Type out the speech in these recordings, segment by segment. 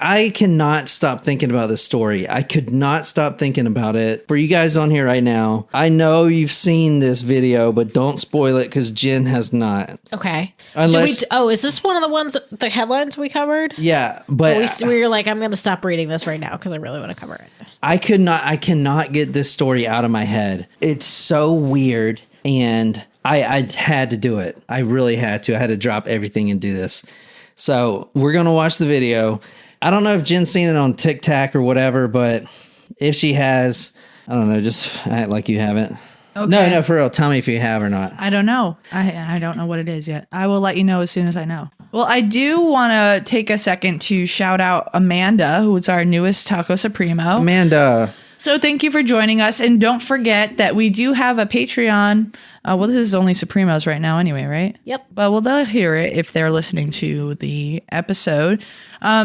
I cannot stop thinking about this story. I could not stop thinking about it. For you guys on here right now, I know you've seen this video, but don't spoil it because Jen has not. Okay. Unless, is this one of the ones, the headlines we covered? Yeah, but we were like, I'm going to stop reading this right now because I really want to cover it. I cannot get this story out of my head. It's so weird, and I had to do it. I really had to. I had to drop everything and do this. So we're going to watch the video. I don't know if Jen's seen it on TikTok or whatever, but if she has, I don't know, just act like you haven't. Okay. No, for real. Tell me if you have or not. I don't know. I don't know what it is yet. I will let you know as soon as I know. Well, I do want to take a second to shout out Amanda, who is our newest Taco Supremo. Amanda. So thank you for joining us. And don't forget that we do have a Patreon. Well, this is only Supremos right now anyway, right? Yep. But well, they'll hear it if they're listening to the episode.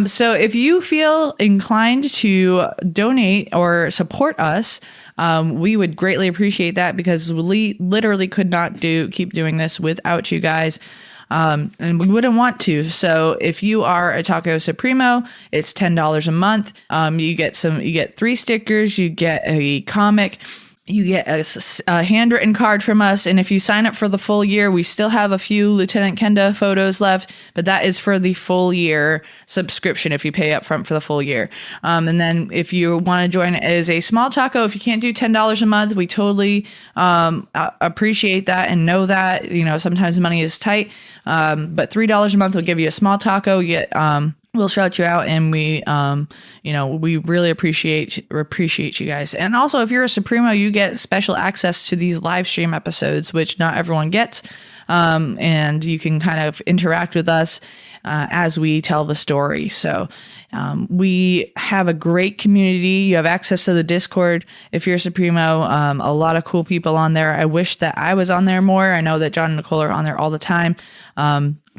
So if you feel inclined to donate or support us, we would greatly appreciate that because we literally could not keep doing this without you guys. And we wouldn't want to. So if you are a Taco Supremo, it's $10 a month. You get 3 stickers, you get a comic, you get a handwritten card from us. And if you sign up for the full year, we still have a few Lieutenant Kenda photos left, but that is for the full year subscription if you pay up front for the full year. And then if you want to join as a small taco, if you can't do $10 a month, we totally appreciate that and know that, sometimes money is tight. But $3 a month will give you a small taco. You get, we'll shout you out, and we really appreciate you guys. And also, if you're a Supremo, you get special access to these live stream episodes, which not everyone gets. And you can kind of interact with us as we tell the story. So we have a great community. You have access to the Discord if you're a Supremo. A lot of cool people on there. I wish that I was on there more. I know that John and Nicole are on there all the time.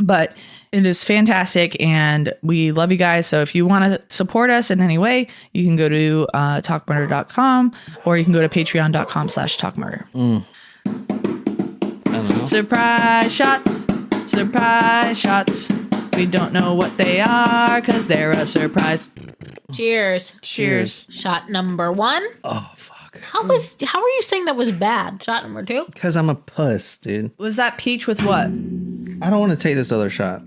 But it is fantastic, and we love you guys. So if you want to support us in any way, you can go to talkmurder.com, or you can go to patreon.com/talkmurder. I don't know. Surprise shots. We don't know what they are because they're a surprise. Cheers. Shot number 1. Oh, fuck. How are you saying that was bad? Shot number 2? Because I'm a puss, dude. Was that peach with what? I don't want to take this other shot.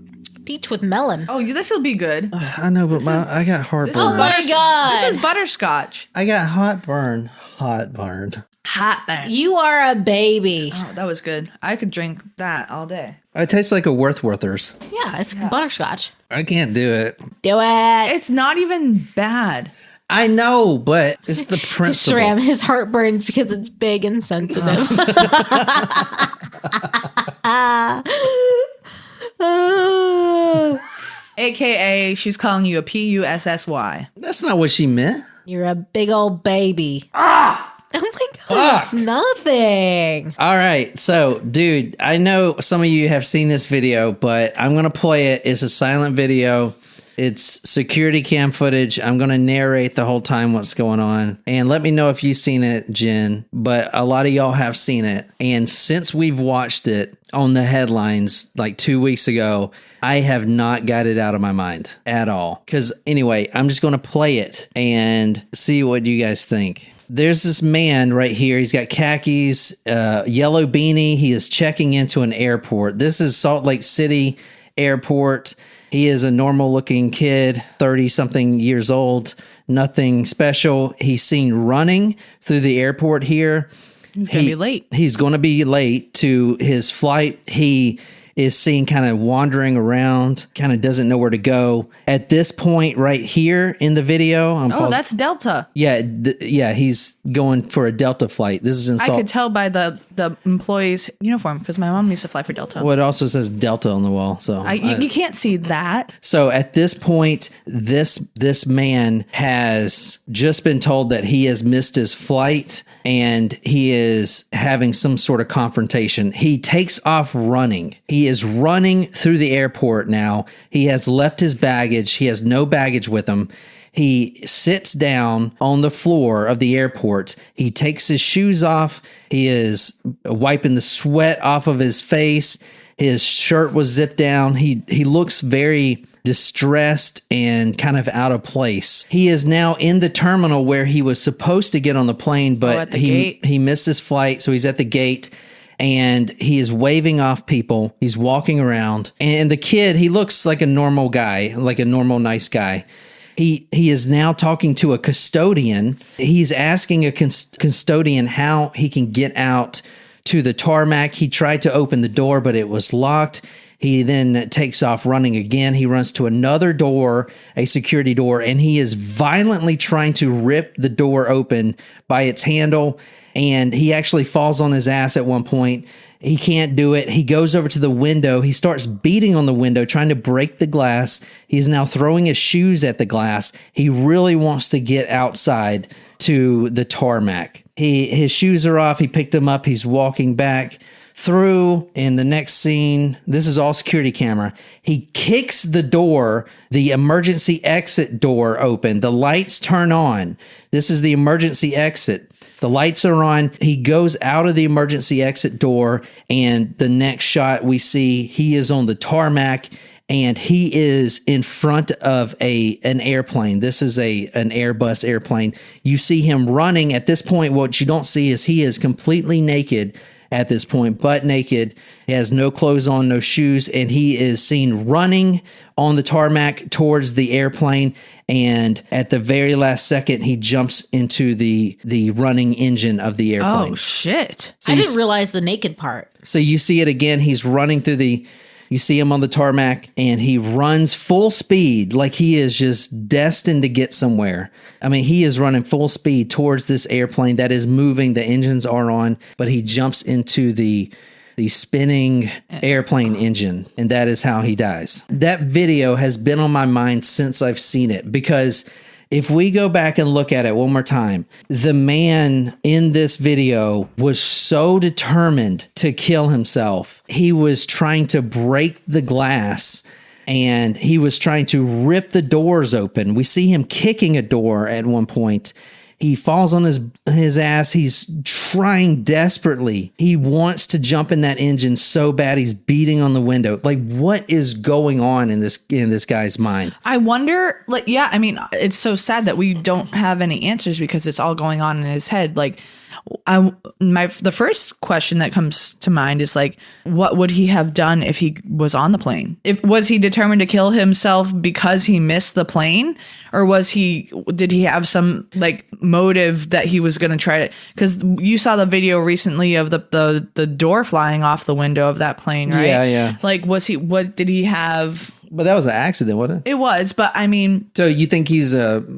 Peach with melon. Oh, this will be good. I know, but I got heartburn. Oh my God. This is butterscotch. I got heartburn. Hot burn. You are a baby. Oh, that was good. I could drink that all day. It tastes like a Worthworthers. Yeah, it's butterscotch. I can't do it. Do it. It's not even bad. I know, but it's the principle. Shram, his heart burns because it's big and sensitive. AKA, she's calling you a PUSSY. That's not what she meant. You're a big old baby. Oh my God, it's nothing. All right. So, dude, I know some of you have seen this video, but I'm going to play it. It's a silent video. It's security cam footage. I'm going to narrate the whole time what's going on. And let me know if you've seen it, Jen. But a lot of y'all have seen it. And since we've watched it on the headlines like 2 weeks ago, I have not got it out of my mind at all. Because anyway, I'm just going to play it and see what you guys think. There's this man right here. He's got khakis, yellow beanie. He is checking into an airport. This is Salt Lake City Airport. He is a normal looking kid, 30-something years old, nothing special. He's seen running through the airport here. He's going to be late. He's going to be late to his flight. He is seen kind of wandering around, kind of doesn't know where to go. At this point right here in the video. That's Delta. Yeah, he's going for a Delta flight. This is in Salt. I could tell by the employee's uniform because my mom used to fly for Delta. Well, it also says Delta on the wall. So you can't see that. So at this point, this man has just been told that he has missed his flight and he is having some sort of confrontation. He takes off running. He is running through the airport now. He has left his baggage. He has no baggage with him. He sits down on the floor of the airport. He takes his shoes off. He is wiping the sweat off of his face. His shirt was zipped down. He looks very distressed and kind of out of place. He is now in the terminal where he was supposed to get on the plane, but he missed his flight, so he's at the gate. And he is waving off people. He's walking around. And the kid, he looks like a normal guy, like a normal, nice guy. He is now talking to a custodian. He's asking a custodian how he can get out to the tarmac. He tried to open the door, but it was locked. He then takes off running again. He runs to another door, a security door, and he is violently trying to rip the door open by its handle. And he actually falls on his ass at one point. He can't do it. He goes over to the window. He starts beating on the window, trying to break the glass. He's now throwing his shoes at the glass. He really wants to get outside to the tarmac. His shoes are off. He picked them up. He's walking back through. In the next scene, this is all security camera. He kicks the door, the emergency exit door open. The lights turn on. This is the emergency exit. The lights are on. He goes out of the emergency exit door, and the next shot we see, he is on the tarmac, and he is in front of an airplane. This is an Airbus airplane. You see him running. At this point, what you don't see is he is completely naked at this point, butt naked. He has no clothes on, no shoes, and he is seen running on the tarmac towards the airplane. And at the very last second, he jumps into the running engine of the airplane. Oh, shit. So I didn't realize the naked part. So you see it again. He's running through you see him on the tarmac, and he runs full speed like he is just destined to get somewhere. I mean, he is running full speed towards this airplane that is moving. The engines are on, but he jumps into the spinning airplane engine, and that is how he dies. That video has been on my mind since I've seen it, because if we go back and look at it one more time, the man in this video was so determined to kill himself. He was trying to break the glass, and he was trying to rip the doors open. We see him kicking a door at one point. He falls on his ass. He's trying desperately. He wants to jump in that engine so bad. He's beating on the window. Like, what is going on in this guy's mind? I wonder, like, yeah, I mean, it's so sad that we don't have any answers because it's all going on in his head. Like, the first question that comes to mind is like, what would he have done if he was on the plane? Was he determined to kill himself because he missed the plane, or did he have some like motive that he was going to try to? Because you saw the video recently of the door flying off the window of that plane, right? Yeah. Like, what did he have? But that was an accident, wasn't it? It was, but I mean... So you think he's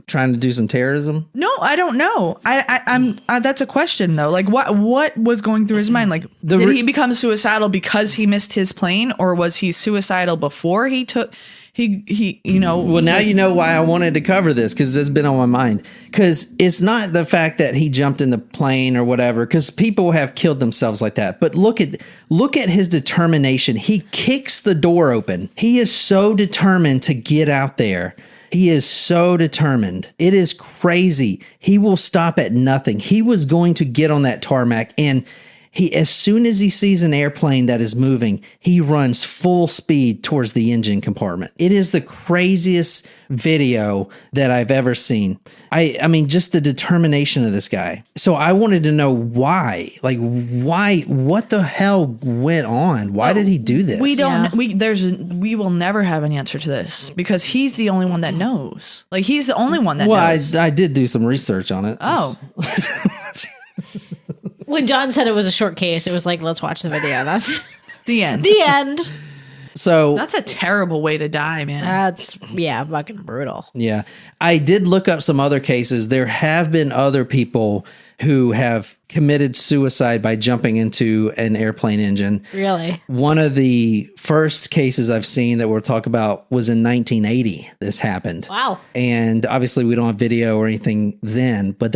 trying to do some terrorism? No, I don't know. I'm that's a question, though. Like, what was going through his mind? Like, did he become suicidal because he missed his plane? Or was he suicidal before he took... He Well, now you know why I wanted to cover this, because it's been on my mind. Because it's not the fact that he jumped in the plane or whatever, because people have killed themselves like that. But look at his determination. He kicks the door open. He is so determined to get out there. He is so determined. It is crazy. He will stop at nothing. He was going to get on that tarmac, and as soon as he sees an airplane that is moving, he runs full speed towards the engine compartment. It is the craziest video that I've ever seen. I mean, just the determination of this guy. So I wanted to know why. Like, why? What the hell went on? Why did he do this? We don't. We will never have an answer to this because he's the only one that knows. Like, he's the only one that knows. Well, I did do some research on it. Oh. When John said it was a short case, it was like, let's watch the video. That's the end. The end. So that's a terrible way to die, man. That's fucking brutal. Yeah. I did look up some other cases. There have been other people who have committed suicide by jumping into an airplane engine. Really? One of the first cases I've seen that we'll talk about was in 1980. This happened. Wow. And obviously we don't have video or anything then, but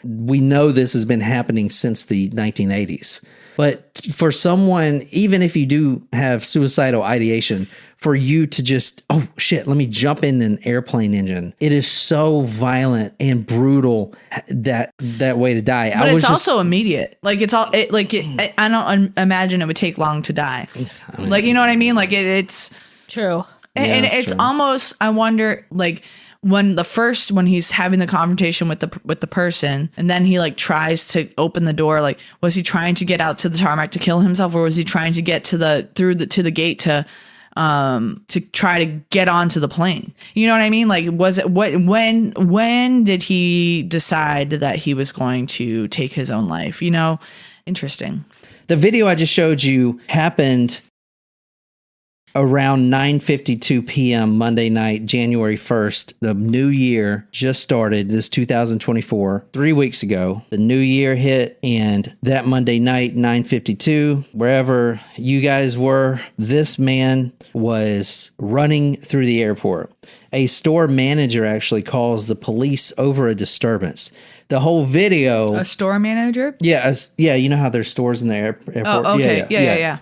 we know this has been happening since the 1980s. But for someone, even if you do have suicidal ideation, for you to just, oh shit, let me jump in an airplane engine. It is so violent and brutal that way to die. But it's also immediate. Like I don't imagine it would take long to die. Like, you know what I mean? Like it's true. And that's it's true. almost, I wonder, like when he's having the confrontation with the person, and then he like tries to open the door, like was he trying to get out to the tarmac to kill himself, or was he trying to get to the gate to try to get onto the plane? You know what I mean? Like, was it when did he decide that he was going to take his own life? You know, interesting. The video I just showed you happened around 9:52 p.m. Monday night, January 1st. The new year just started, this 2024, 3 weeks ago. The new year hit, and that Monday night, 9:52, wherever you guys were, this man was running through the airport. A store manager actually calls the police over a disturbance. The whole video... A store manager? Yeah, you know how there's stores in the airport? Oh, okay. Yeah.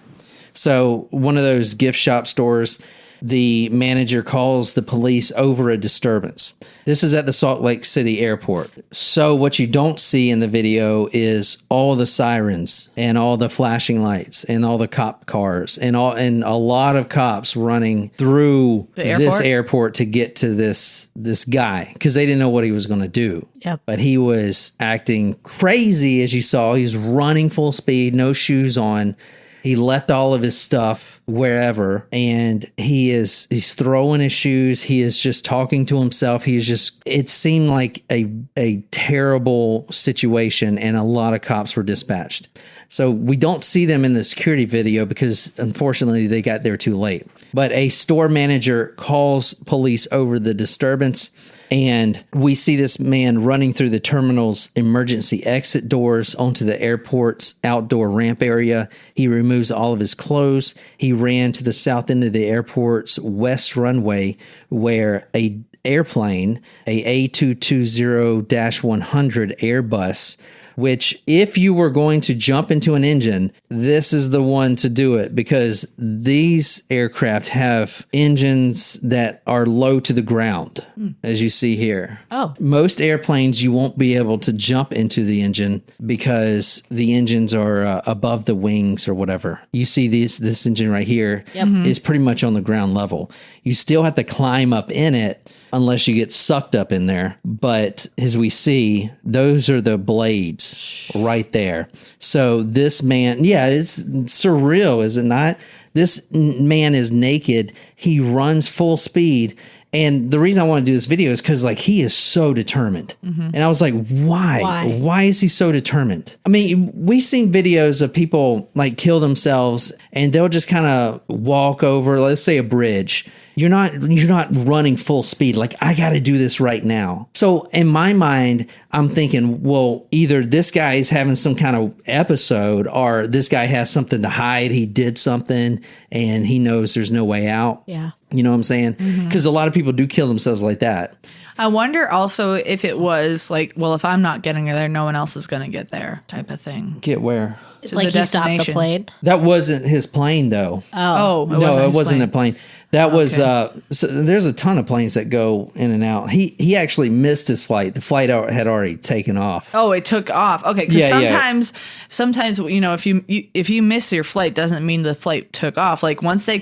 So one of those gift shop stores, the manager calls the police over a disturbance. This is at the Salt Lake City airport. So what you don't see in the video is all the sirens and all the flashing lights and all the cop cars and a lot of cops running through this airport to get to this guy, because they didn't know what he was going to do. Yep. But he was acting crazy, as you saw. He was running full speed, no shoes on. He left all of his stuff wherever, and he's throwing his shoes. He is just talking to himself. It seemed like a terrible situation, and a lot of cops were dispatched. So we don't see them in the security video because unfortunately they got there too late. But a store manager calls police over the disturbance, and we see this man running through the terminal's emergency exit doors onto the airport's outdoor ramp area. He removes all of his clothes. He ran to the south end of the airport's west runway, where a airplane, a A220-100 Airbus, which if you were going to jump into an engine, this is the one to do it, because these aircraft have engines that are low to the ground, as you see here. Oh. Most airplanes, you won't be able to jump into the engine because the engines are above the wings or whatever. You see this engine right here is pretty much on the ground level. You still have to climb up in it unless you get sucked up in there. But as we see, those are the blades right there. So this man, it's surreal, is it not? This man is naked. He runs full speed. And the reason I want to do this video is because, like, he is so determined. And I was like, why? Why is he so determined? I mean, we've seen videos of people, like, kill themselves, and they'll just kind of walk over, let's say, a bridge. You're not running full speed. Like, I got to do this right now. So in my mind, I'm thinking, well, either this guy is having some kind of episode, or this guy has something to hide. He did something and he knows there's no way out. Yeah. You know what I'm saying? Because a lot of people do kill themselves like that. I wonder also if it was like, well, if I'm not getting there, no one else is going to get there type of thing. Get where? It's like he stopped the plane. That wasn't his plane, though. Oh, it wasn't a plane. That was so there's a ton of planes that go in and out. He actually missed his flight. The flight had already taken off. Oh, it took off. Okay, because sometimes you know, if you miss your flight, doesn't mean the flight took off. Like once they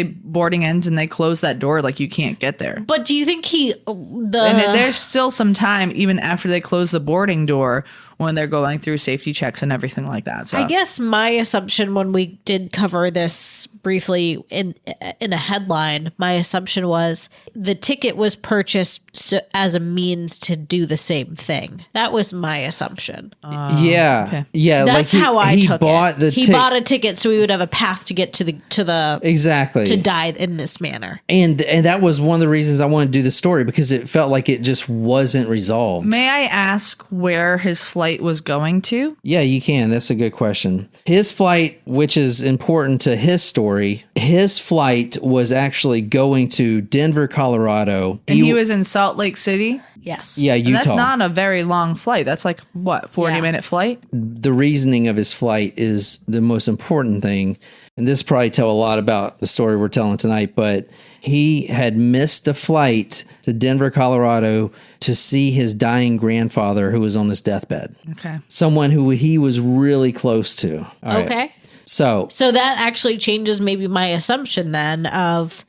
boarding ends and they close that door, like you can't get there. But do you think there's still some time even after they close the boarding door when they're going through safety checks and everything like that. So I guess my assumption when we did cover this briefly in a headline, my assumption was the ticket was purchased as a means to do the same thing. That was my assumption. Okay. That's like how I took it. He bought a ticket so he would have a path to get to the exactly to die in this manner. And that was one of the reasons I wanted to do the story, because it felt like it just wasn't resolved. May I ask where his flight was going to? Yeah, you can. That's a good question. His flight, which is important to his story, his flight was actually going to Denver, Colorado. And he was in Salt Lake City? Yes. Yeah, Utah. And that's not a very long flight. That's like, what, 40-minute flight? The reasoning of his flight is the most important thing. And this probably tell a lot about the story we're telling tonight, but he had missed the flight to Denver, Colorado to see his dying grandfather who was on his deathbed. Okay. Someone who he was really close to. All right. Okay. So that actually changes maybe my assumption then of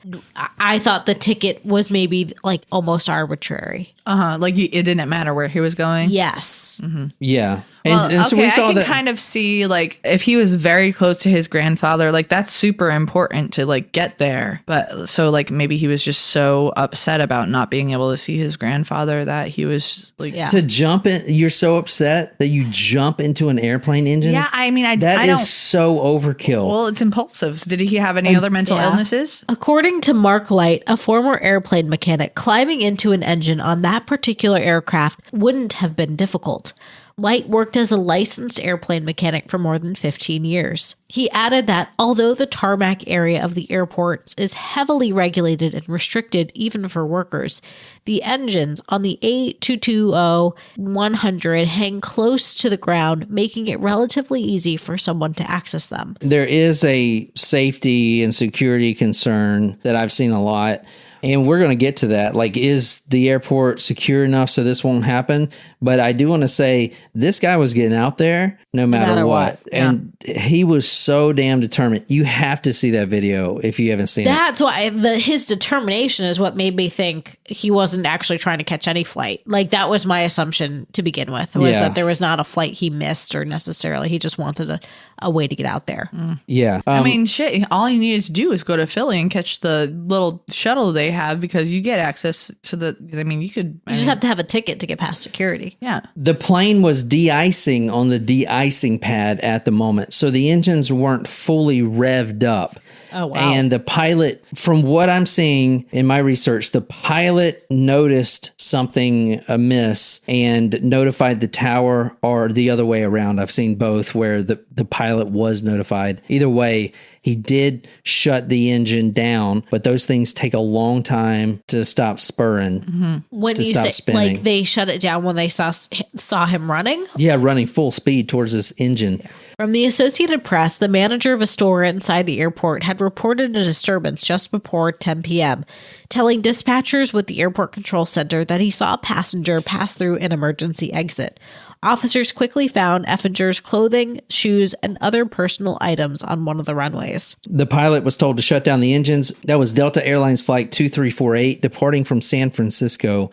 I thought the ticket was maybe like almost arbitrary. Like it didn't matter where he was going. Yes. yeah. Well, And so we saw I can that. kind of see like if he was very close to his grandfather, like that's super important to like get there. But so like maybe he was just so upset about not being able to see his grandfather that he was like, Yeah. To jump in, you're so upset that you jump into an airplane engine. Yeah, I mean, I That don't. is so overkill. Well, it's impulsive. Did he have any other mental yeah. illnesses? According to Mark Light, a former airplane mechanic, climbing into an engine on that particular aircraft wouldn't have been difficult. Light worked as a licensed airplane mechanic for more than 15 years. He added that although the tarmac area of the airports is heavily regulated and restricted even for workers, the engines on the A220-100 hang close to the ground, making it relatively easy for someone to access them. There is a safety and security concern that I've seen a lot. And we're going to get to that. Like, is the airport secure enough so this won't happen? But I do want to say this guy was getting out there no matter what. And he was so damn determined. You have to see that video if you haven't seen it. That's why his determination is what made me think he wasn't actually trying to catch any flight. Like, that was my assumption to begin with, was that there was not a flight he missed or necessarily. He just wanted a way to get out there. Yeah. I mean, shit, all you needed to do is go to Philly and catch the little shuttle they have because you get access to the, I mean, you could. You just have to have a ticket to get past security. Yeah. The plane was de-icing on the de-icing pad at the moment. So the engines weren't fully revved up. Oh, wow. And the pilot, from what I'm seeing in my research, the pilot noticed something amiss and notified the tower, or the other way around. I've seen both where the pilot was notified. Either way, he did shut the engine down, but those things take a long time to stop spurring. When to you stop say spinning. like they shut it down when they saw him running. Yeah, running full speed towards this engine. From the Associated Press, the manager of a store inside the airport had reported a disturbance just before 10 p.m., telling dispatchers with the airport control center that he saw a passenger pass through an emergency exit. Officers quickly found Efinger's clothing, shoes, and other personal items on one of the runways. The pilot was told to shut down the engines. That was Delta Airlines Flight 2348 departing from San Francisco,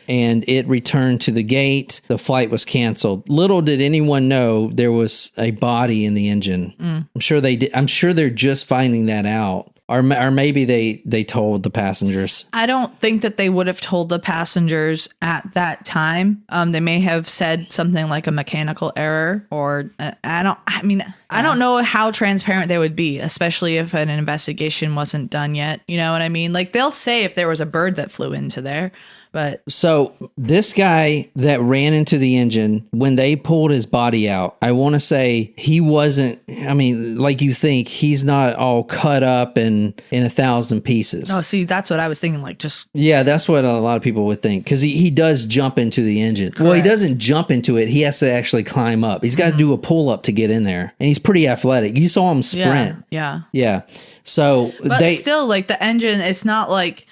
and it returned to the gate. The flight was canceled. Little did anyone know there was a body in the engine. I'm sure they did. I'm sure they're just finding that out. Or maybe they told the passengers. I don't think that they would have told the passengers at that time. They may have said something like a mechanical error, or I don't know how transparent they would be, especially if an investigation wasn't done yet. You know what I mean? Like, they'll say if there was a bird that flew into there. But So this guy that ran into the engine, when they pulled his body out, I want to say he wasn't, I mean, like you think, he's not all cut up and in 1,000 pieces. no, see, that's what I was thinking. Like, just Yeah, that's what a lot of people would think, because he does jump into the engine. Well, he doesn't jump into it. He has to actually climb up. He's got to do a pull up to get in there. And he's pretty athletic. You saw him sprint. yeah. Yeah. So But still, like, the engine, it's not like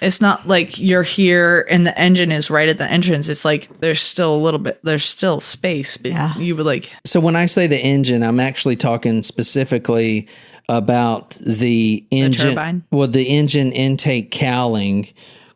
you're here and the engine is right at the entrance. It's like there's still space. But Yeah. you would like, So when I say the engine, I'm actually talking specifically about the engine. turbine? Well, the engine intake cowling,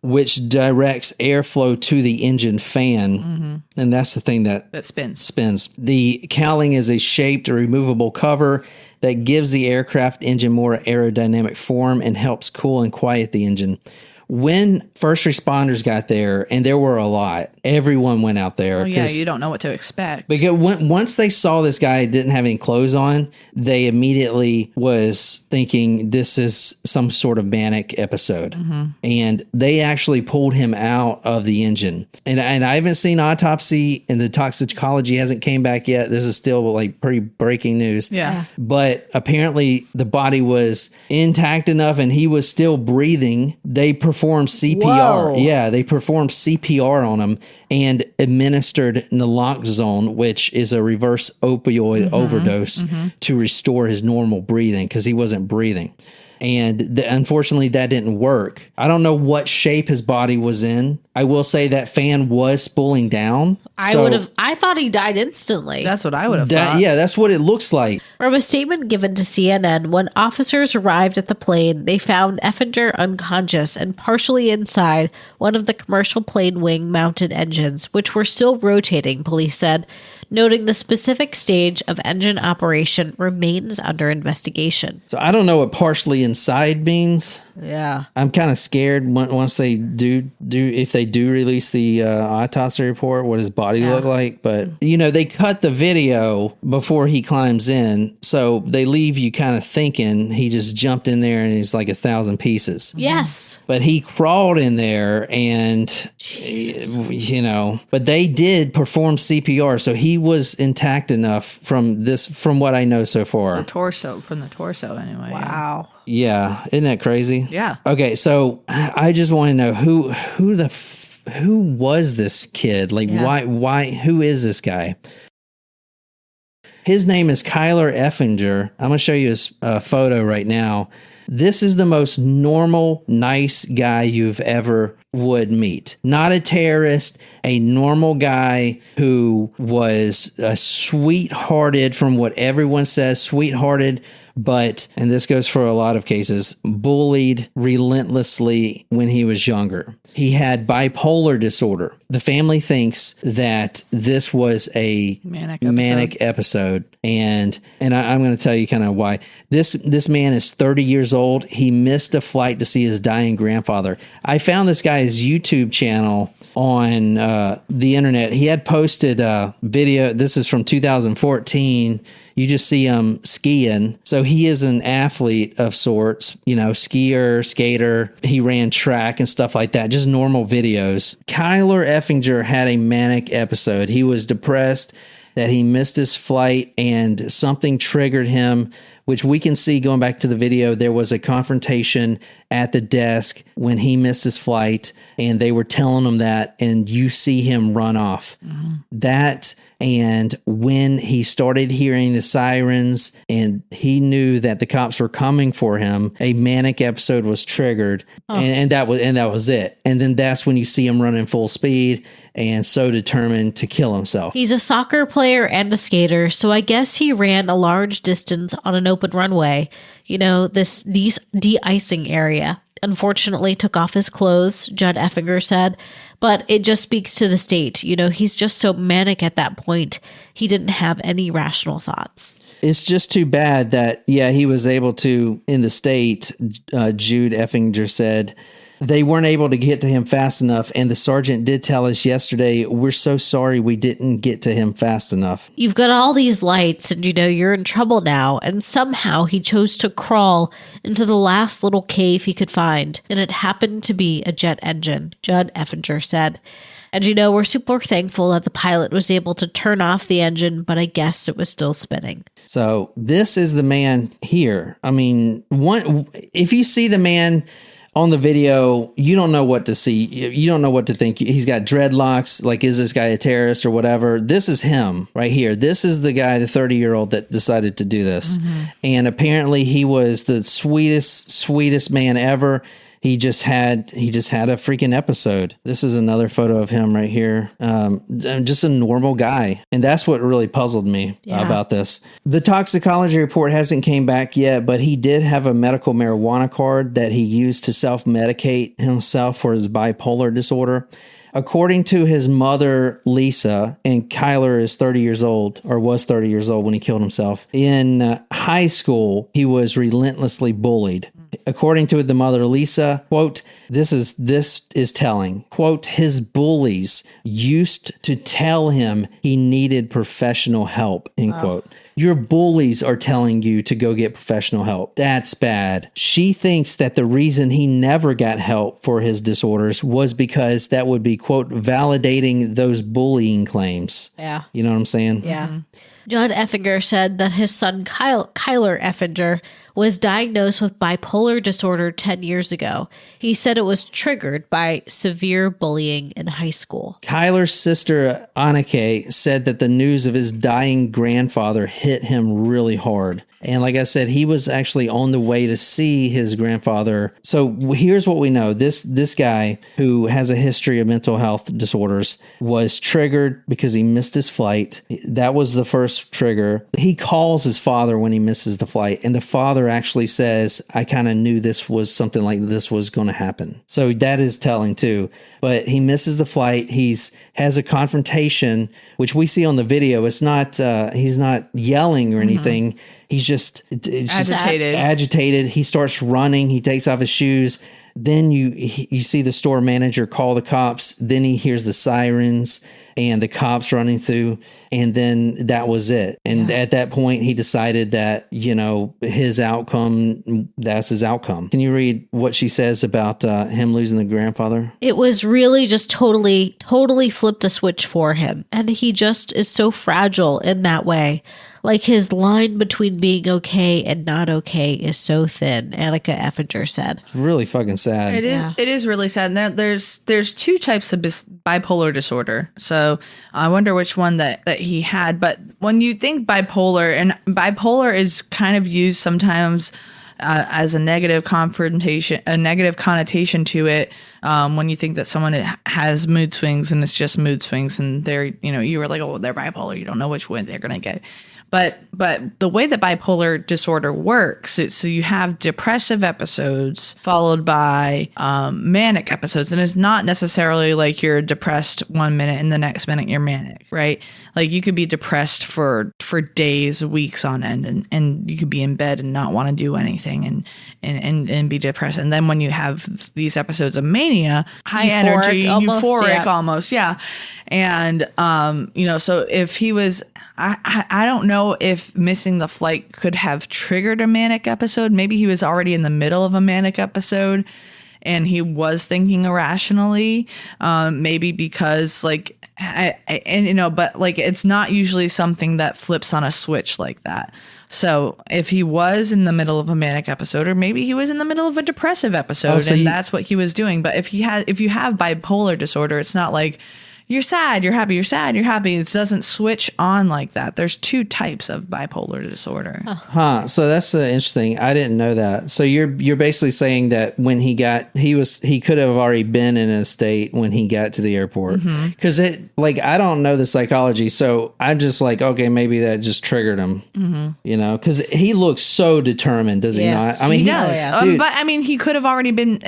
which directs airflow to the engine fan. And that's the thing that spins. The cowling is a shaped or removable cover that gives the aircraft engine more aerodynamic form and helps cool and quiet the engine. When first responders got there, and there were a lot, everyone went out there. Oh, yeah, you don't know what to expect. Because once they saw this guy didn't have any clothes on, they immediately was thinking this is some sort of manic episode. And they actually pulled him out of the engine. And I haven't seen autopsy, and the toxicology hasn't came back yet. This is still like pretty breaking news. Yeah. But apparently the body was intact enough and he was still breathing. They performed CPR. Whoa. Yeah, they performed CPR on him and administered naloxone, which is a reverse opioid overdose, to restore his normal breathing because he wasn't breathing. And unfortunately, that didn't work. I don't know what shape his body was in. I will say that fan was spooling down. I thought he died instantly. That's what I would have thought. Yeah, that's what it looks like. From a statement given to CNN, when officers arrived at the plane, they found Efinger unconscious and partially inside one of the commercial plane wing mounted engines, which were still rotating, police said, noting the specific stage of engine operation remains under investigation. So I don't know what partially inside means. Yeah. I'm kind of scared once they if they do release the autopsy report, what his body look like. But, they cut the video before he climbs in. So they leave you kind of thinking he just jumped in there and he's like 1,000 pieces. Yes. But he crawled in there and, but they did perform CPR. So he was intact enough from what I know so far. From the torso anyway. Wow. Yeah. Isn't that crazy? Yeah. Okay. So I just want to know who was this kid? Like, why, who is this guy? His name is Kyler Efinger. I'm going to show you his photo right now. This is the most normal, nice guy you've ever would meet. Not a terrorist, a normal guy who was sweethearted from what everyone says, sweethearted, but, and this goes for a lot of cases, bullied relentlessly when he was younger. He had bipolar disorder. The family thinks that this was a manic episode. And I'm going to tell you kind of why. This man is 30 years old. He missed a flight to see his dying grandfather. I found this guy's YouTube channel on the internet. He had posted a video. This is from 2014. You just see him skiing. So he is an athlete of sorts, skier, skater. He ran track and stuff like that. Just normal videos. Kyler Efinger had a manic episode. He was depressed that he missed his flight and something triggered him, which we can see going back to the video. There was a confrontation at the desk when he missed his flight and they were telling him that, and you see him run off. Mm-hmm. That, and when he started hearing the sirens and he knew that the cops were coming for him, a manic episode was triggered. And that was it. And then that's when you see him running full speed and so determined to kill himself. He's a soccer player and a skater, so I guess he ran a large distance on an open runway, this de-icing area. Unfortunately, took off his clothes, Judd Effinger said, but it just speaks to the state. He's just so manic at that point. He didn't have any rational thoughts. It's just too bad that, he was able to, in the state, Jude Effinger said, they weren't able to get to him fast enough. And the sergeant did tell us yesterday, we're so sorry we didn't get to him fast enough. You've got all these lights and, you're in trouble now. And somehow he chose to crawl into the last little cave he could find. And it happened to be a jet engine, Judd Effinger said. And, we're super thankful that the pilot was able to turn off the engine, but I guess it was still spinning. So this is the man here. I mean, if you see the man on the video, you don't know what to see. You don't know what to think. He's got dreadlocks. Like, is this guy a terrorist or whatever? This is him right here. This is the guy, the 30-year-old that decided to do this. Mm-hmm. And apparently he was the sweetest man ever. He just had a freaking episode. This is another photo of him right here. Just a normal guy. And that's what really puzzled me about this. The toxicology report hasn't came back yet, but he did have a medical marijuana card that he used to self-medicate himself for his bipolar disorder. According to his mother, Lisa, and Kyler is 30 years old, or was 30 years old when he killed himself. In high school, he was relentlessly bullied. According to the mother, Lisa, quote, this is telling, quote, his bullies used to tell him he needed professional help, end quote. Your bullies are telling you to go get professional help. That's bad. She thinks that the reason he never got help for his disorders was because that would be, quote, validating those bullying claims. Yeah. You know what I'm saying? Yeah. Mm-hmm. Judd Effinger said that his son Kyler Effinger was diagnosed with bipolar disorder 10 years ago. He said it was triggered by severe bullying in high school. Kyler's sister, Anneke, said that the news of his dying grandfather hit him really hard. And like I said, he was actually on the way to see his grandfather. So here's what we know. This guy who has a history of mental health disorders was triggered because he missed his flight. That was the first trigger. He calls his father when he misses the flight, and the father actually says, I kind of knew this was something like this was going to happen. So that is telling too. But he misses the flight. Has a confrontation, which we see on the video. It's not, he's not yelling or anything. He's just agitated. He starts running. He takes off his shoes. Then you see the store manager call the cops. Then he hears the sirens and the cops running through. And then that was it. And at that point, he decided that, his outcome, that's his outcome. Can you read what she says about him losing the grandfather? It was really just totally flipped a switch for him. And he just is so fragile in that way. Like his line between being okay and not okay is so thin, Annika Effinger said. It's really fucking sad. It is. Yeah. It is really sad. Now, there's two types of bipolar disorder. So I wonder which one that he had. But when you think bipolar, and bipolar is kind of used sometimes as a negative connotation to it. When you think that someone has mood swings and it's just mood swings, and they're, you were like, oh, they're bipolar. You don't know which one they're going to get. But the way that bipolar disorder works, so you have depressive episodes followed by manic episodes. And it's not necessarily like you're depressed 1 minute and the next minute you're manic, right? Like you could be depressed for days, weeks on end, and you could be in bed and not want to do anything and be depressed. And then when you have these episodes of mania, high energy, euphoric almost, yeah. And, so if he was, I don't know if missing the flight could have triggered a manic episode. Maybe he was already in the middle of a manic episode and he was thinking irrationally. Maybe because but it's not usually something that flips on a switch like that. So if he was in the middle of a manic episode, or maybe he was in the middle of a depressive episode, that's what he was doing. But if you have bipolar disorder, it's not like you're sad, you're happy, you're sad, you're happy. It doesn't switch on like that. There's two types of bipolar disorder. So that's interesting. I didn't know that. So you're basically saying that when he could have already been in a state when he got to the airport. Because I don't know the psychology. So I'm just like, okay, maybe that just triggered him. Because he looks so determined, does he not? I mean, he does. But I mean, he could have already been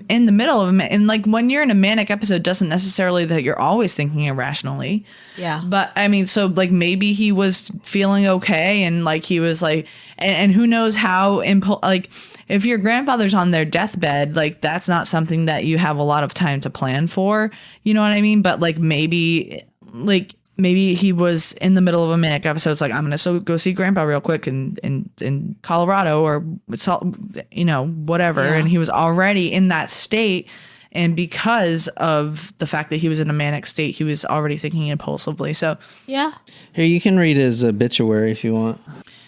in the middle of it. And like when you're in a manic episode, doesn't necessarily that you're always thinking irrationally. Yeah. But I mean, so like maybe he was feeling okay and like he was like, and who knows how, like if your grandfather's on their deathbed, like that's not something that you have a lot of time to plan for. You know what I mean? But like maybe he was in the middle of a manic episode. It's like, I'm going to go see grandpa real quick in Colorado or, whatever. Yeah. And he was already in that state. And because of the fact that he was in a manic state, he was already thinking impulsively. So, yeah. Here, you can read his obituary if you want.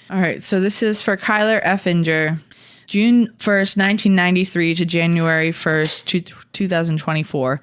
All right. So this is for Kyler Effinger, June 1st, 1993 to January 1st, 2024.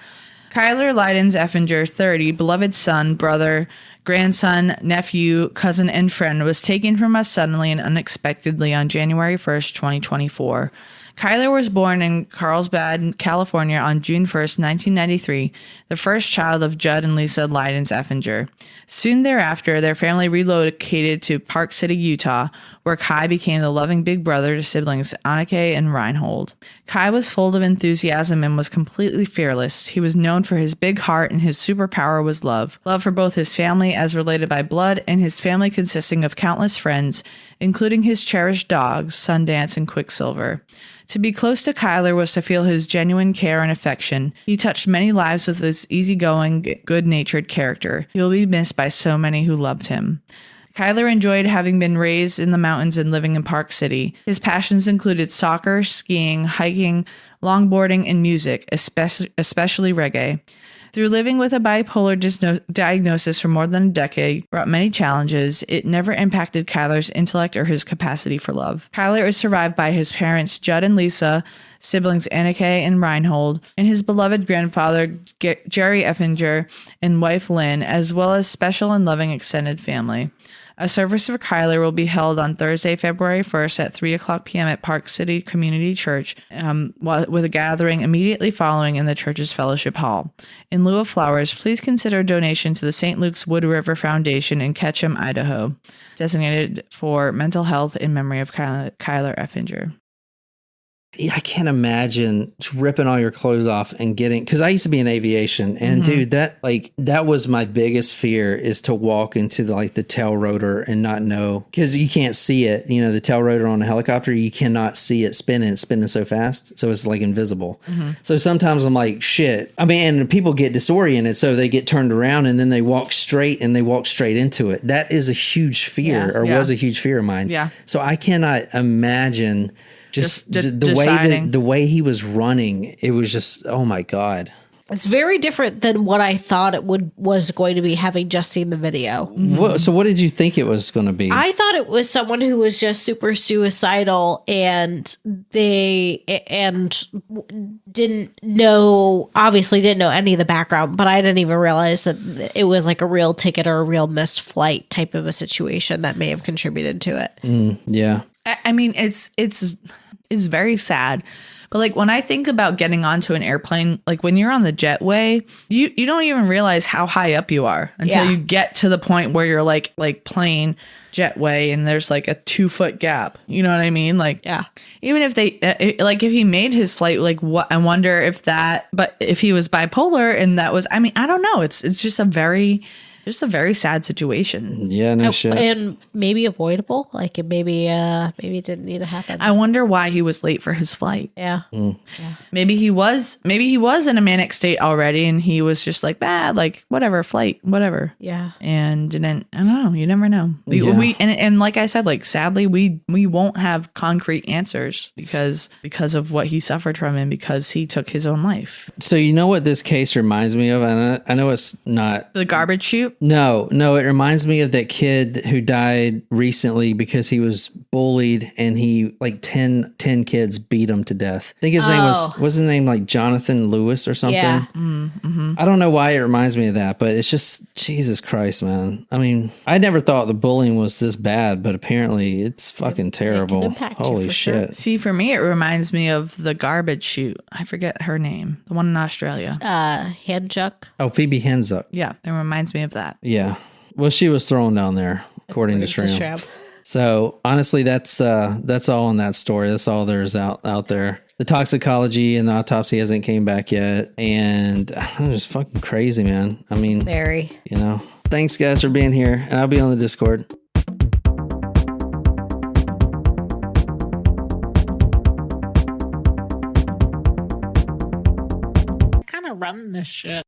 Kyler Lydens Effinger, 30, beloved son, brother, grandson, nephew, cousin, and friend, was taken from us suddenly and unexpectedly on January 1st, 2024. Kyler was born in Carlsbad, California on June 1st, 1993, the first child of Judd and Lisa Lydens Effinger. Soon thereafter, their family relocated to Park City, Utah, where Kai became the loving big brother to siblings Anneke and Reinhold. Kai was full of enthusiasm and was completely fearless. He was known for his big heart, and his superpower was love. Love for both his family as related by blood and his family consisting of countless friends, including his cherished dogs, Sundance and Quicksilver. To be close to Kyler was to feel his genuine care and affection. He touched many lives with his easygoing, good-natured character. He will be missed by so many who loved him. Kyler enjoyed having been raised in the mountains and living in Park City. His passions included soccer, skiing, hiking, longboarding, and music, especially reggae. Through living with a bipolar diagnosis for more than a decade brought many challenges, it never impacted Kyler's intellect or his capacity for love. Kyler is survived by his parents, Judd and Lisa, siblings Anneke and Reinhold, and his beloved grandfather, Jerry Effinger, and wife Lynn, as well as special and loving extended family. A service for Kyler will be held on Thursday, February 1st at 3 o'clock p.m. at Park City Community Church, with a gathering immediately following in the church's fellowship hall. In lieu of flowers, please consider donation to the St. Luke's Wood River Foundation in Ketchum, Idaho, designated for mental health in memory of Kyler Efinger. I can't imagine ripping all your clothes off and getting, because I used to be in aviation, and dude, that was my biggest fear, is to walk into the tail rotor and not know, because you can't see it. You know, the tail rotor on a helicopter, you cannot see it spinning. It's spinning so fast, so it's like invisible. So sometimes I'm like, shit. I mean, and people get disoriented, so they get turned around and then they walk straight into it. That is a huge fear, was a huge fear of mine. Yeah. So I cannot imagine. Just the way he was running, it was just, oh my God. It's very different than what I thought it was going to be, having just seen the video. So what did you think it was going to be? I thought it was someone who was just super suicidal, and didn't know any of the background, but I didn't even realize that it was like a real ticket or a real missed flight type of a situation that may have contributed to it. Yeah. I mean, it's very sad. But like when I think about getting onto an airplane, like when you're on the jetway, you don't even realize how high up you are until you get to the point where you're like plane jetway and there's like a 2-foot gap. You know what I mean? Like, even if they if he made his flight, like what, I wonder if if he was bipolar and that was, I mean, I don't know. It's just a very sad situation. Yeah, no shit. And maybe avoidable. Like maybe it didn't need to happen. I wonder why he was late for his flight. Yeah. Mm. Yeah. Maybe he was in a manic state already and he was just like, like whatever, flight, whatever. Yeah. And didn't, I don't know. You never know. And like I said, like sadly, we won't have concrete answers because of what he suffered from and because he took his own life. So you know what this case reminds me of? I know it's not The garbage chute. No, it reminds me of that kid who died recently because he was bullied and he 10 kids beat him to death. I think his name was his name like Jonathan Lewis or something? Yeah. I don't know why it reminds me of that, but it's just, Jesus Christ, man. I mean, I never thought the bullying was this bad, but apparently it's fucking terrible. Holy shit. Sure. See, for me, it reminds me of the garbage chute. I forget her name. The one in Australia. Handchuck. Oh, Phoebe Hensuck. Yeah, it reminds me of that. Yeah. Well, she was thrown down there, according to Shram. So honestly, that's all in that story. That's all there's out there. The toxicology and the autopsy hasn't came back yet. And it's fucking crazy, man. I mean, very, thanks guys for being here. And I'll be on the Discord. kind of run this shit.